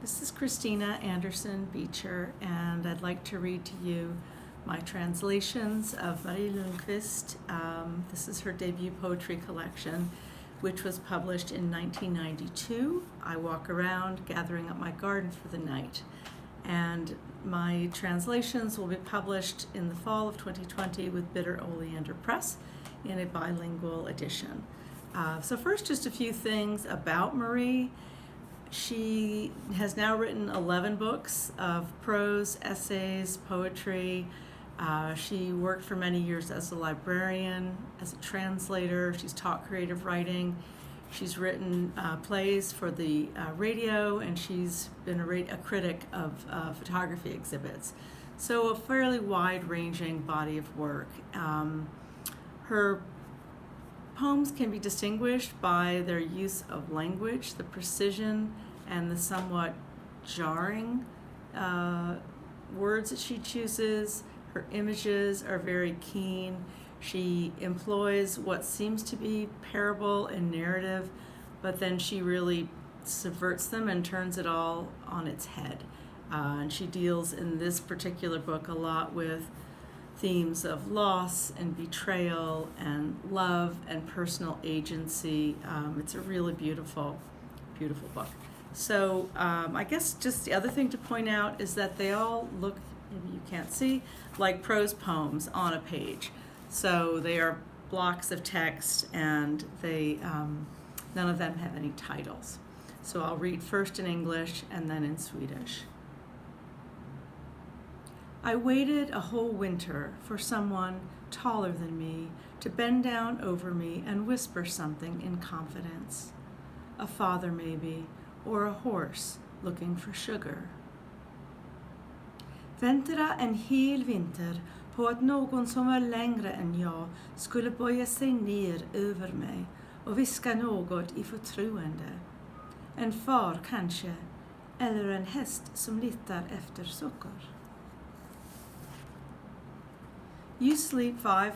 This is Christina Anderson Beecher, and I'd like to read to you my translations of Marie Lundquist. This is her debut poetry collection, which was published in 1992. I walk around gathering up my garden for the night. And my translations will be published in the fall of 2020 with Bitter Oleander Press in a bilingual edition. So first, just a few things about Marie. She has now written 11 books of prose, essays, poetry. She worked for many years as a librarian, as a translator. She's taught creative writing. She's written plays for the radio, and she's been a critic of photography exhibits. So a fairly wide-ranging body of work. Her poems can be distinguished by their use of language, the precision and the somewhat jarring words that she chooses. Her images are very keen. She employs what seems to be parable and narrative, but then she really subverts them and turns it all on its head. And she deals in this particular book a lot with themes of loss and betrayal and love and personal agency. It's a really beautiful, beautiful book. So I guess just the other thing to point out is that they all look, maybe you can't see, like prose poems on a page. So they are blocks of text, and they none of them have any titles. So I'll read first in English and then in Swedish. I waited a whole winter for someone taller than me to bend down over me and whisper something in confidence. A father maybe, or a horse looking for sugar. Väntade en hel vinter på att någon som var längre än jag skulle böja sig ner över mig och viska något i förtroende. En far kanske, eller en häst som letar efter socker. You sleep 5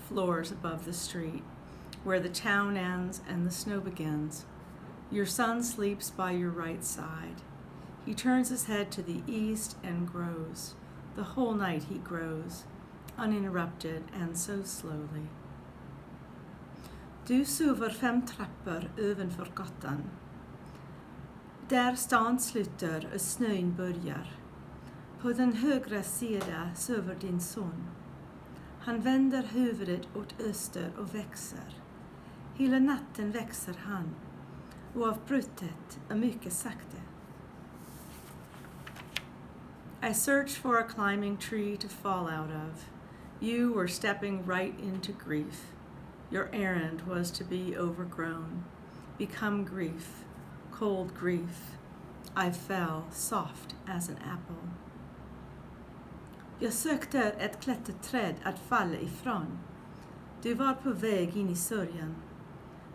floors above the street, where the town ends and the snow begins. Your son sleeps by your right side. He turns his head to the east and grows. The whole night he grows, uninterrupted and so slowly. Du sover 5 trappor ovanför gatan. Där stan slutar och snön börjar. På den högra sidan sover din son. Han vänder huvudet åt öster och växer. Hela natten växer han, oavbrutet och mycket sakta. I searched for a climbing tree to fall out of. You were stepping right into grief. Your errand was to be overgrown, become grief, cold grief. I fell, soft as an apple. Jag sökte ett klätterträd att falla ifrån. Du var på väg in i sörjan.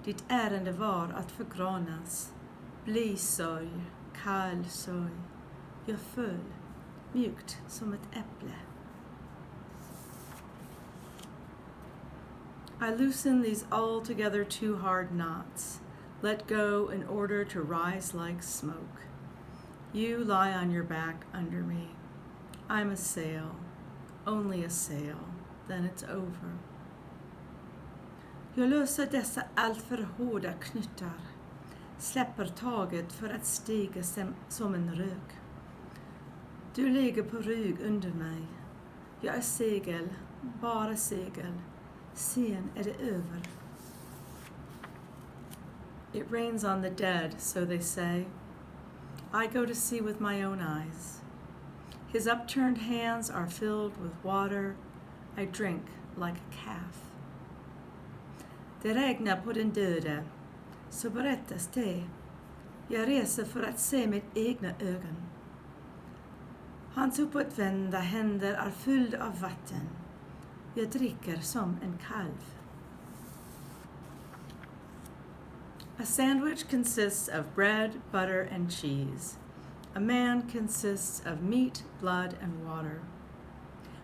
Ditt ärende var att förgranas. Bli sorg, kall sorg. Jag föll, mjukt som ett äpple. I loosen these altogether too hard knots, let go in order to rise like smoke. You lie on your back under me. I'm a sail, only a sail, then it's over. Jag löser dessa alltför hårda knyttar, släpper taget för att stiga som en rök. Du ligger på rygg under mig. Jag är segel, bara segel. Sen är det över. It rains on the dead, so they say. I go to see with my own eyes. His upturned hands are filled with water. I drink like a calf. Det regnar på den döde, så berättas det. Jag reser för att se med egna ögon. Hans uppåtvända händer är fyllda av vatten. Jag dricker som en kalv. A sandwich consists of bread, butter, and cheese. A man consists of meat, blood, and water.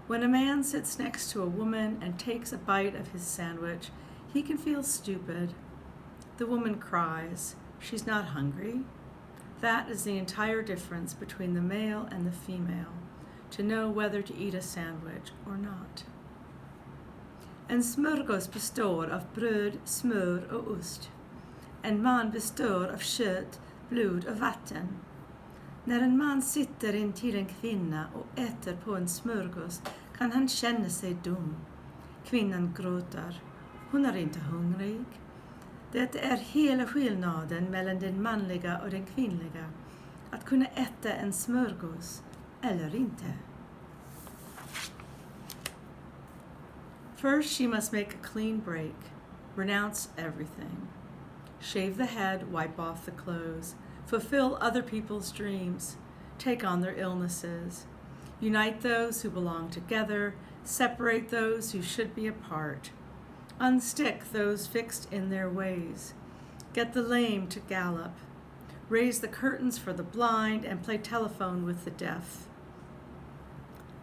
When a man sits next to a woman and takes a bite of his sandwich, he can feel stupid. The woman cries. She's not hungry. That is the entire difference between the male and the female, to know whether to eat a sandwich or not. En smörgås består av bröd, smör och ost. En man består av kött, blod och vatten. När en man sitter intill en kvinna och äter på en smörgås kan han känna sig dum. Kvinnan gråter. Hon är inte hungrig. Det är hela skillnaden mellan den manliga och den kvinnliga. Att kunna äta en smörgås eller inte. First, she must make a clean break, renounce everything. Shave the head, wipe off the clothes, fulfill other people's dreams, take on their illnesses, unite those who belong together, separate those who should be apart, unstick those fixed in their ways, get the lame to gallop, raise the curtains for the blind, and play telephone with the deaf.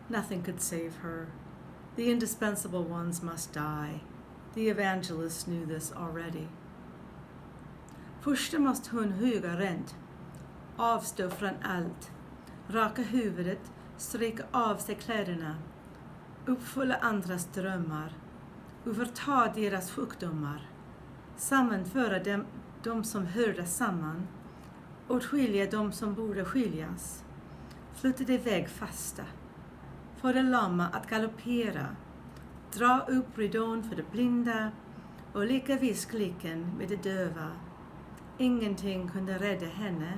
Nothing could save her. The indispensable ones must die. The evangelists knew this already. Först måste hon hugga rent, avstå från allt, raka huvudet, stryka av sig kläderna, uppfylla andras drömmar, överta deras sjukdomar, sammanföra dem som hörde samman, åtskilja dem som borde skiljas, flytta iväg fasta, få de lama att galoppera, dra upp ridån för de blinda och leka viskleken med de döva. Ingenting kunde rädda henne.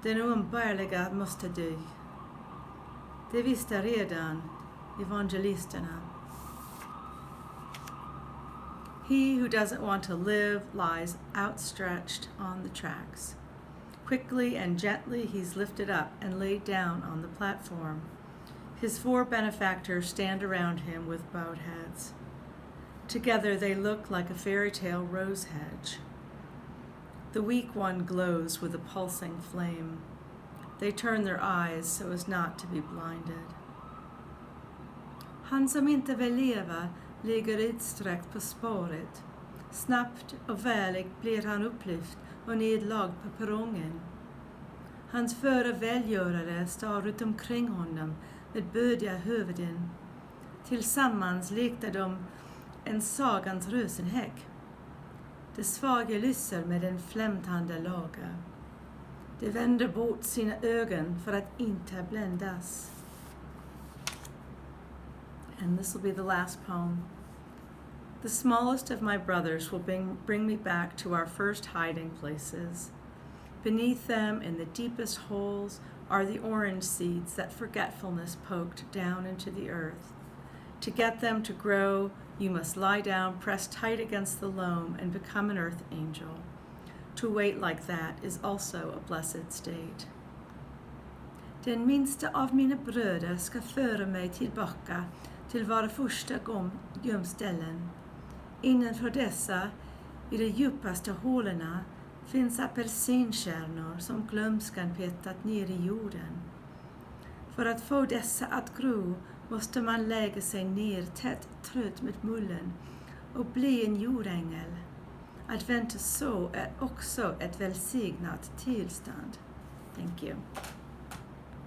Den oumbärliga måste dö. Det visste redan evangelisterna. He who doesn't want to live lies outstretched on the tracks. Quickly and gently he's lifted up and laid down on the platform. His 4 benefactors stand around him with bowed heads. Together they look like a fairy tale rose hedge. The weak one glows with a pulsing flame. They turn their eyes so as not to be blinded. Han som inte vill leva ligger utsträckt på spåret. Snabbt och värligt blir han upplyft och nedlagd på perrongen. Hans före välgörare står runt omkring honom med bödiga huvuden. Tillsammans liknar de en sagans rosenhäck. De svaga lyser med en flämtande låga. De vänder bort sina ögon för att inte bländas. And this will be the last poem. The smallest of my brothers will bring me back to our first hiding places. Beneath them, in the deepest holes, are the orange seeds that forgetfulness poked down into the earth. To get them to grow, you must lie down, pressed tight against the loam, and become an earth angel. To wait like that is also a blessed state. Den minsta av mina bröder ska föra mig tillbaka till våra första gömställen. Innanför dessa, i de djupaste hålorna, finns apelsinkärnor som glömskan petat ner i jorden. För att få dessa att gro måste man lägga sig ner tätt trött med mullen och bli en jordängel. Att vänta så är också ett välsignat tillstånd. Thank you.